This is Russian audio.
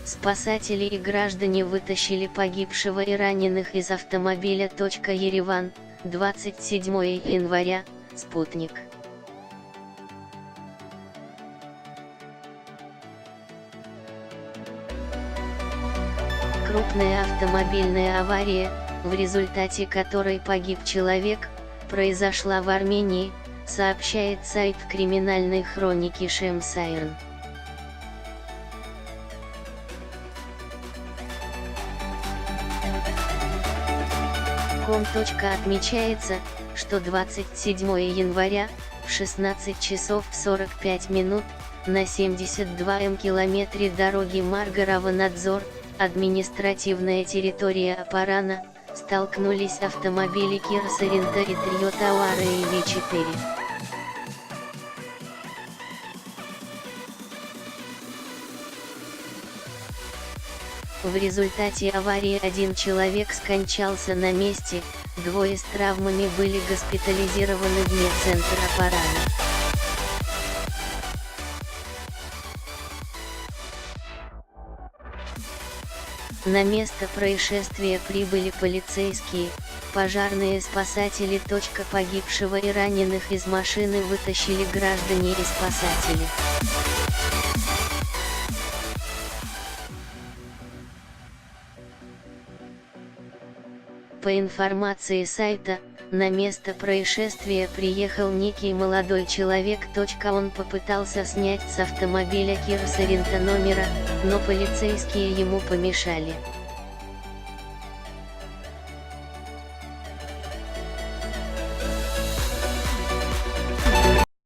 Спасатели и граждане вытащили погибшего и раненых из автомобиля. Ереван, 27 января, Спутник. Крупная автомобильная авария, в результате которой погиб человек, произошла в Армении, сообщает сайт криминальной хроники Шемсайрн. Отмечается, что 27 января, в 16 часов 45 минут, на 72 километре дороги Маргарова-Надзор, административная территория Апарана, столкнулись автомобили Kia Sorento и Toyota Ayra EV4. В результате аварии один человек скончался на месте, двое с травмами были госпитализированы в медцентр Апарана. На место происшествия прибыли полицейские, пожарные, спасатели. Погибшего и раненых из машины вытащили граждане и спасатели. По информации сайта, на место происшествия приехал некий молодой человек. Он попытался снять с автомобиля Kia Sorento номера, но полицейские ему помешали.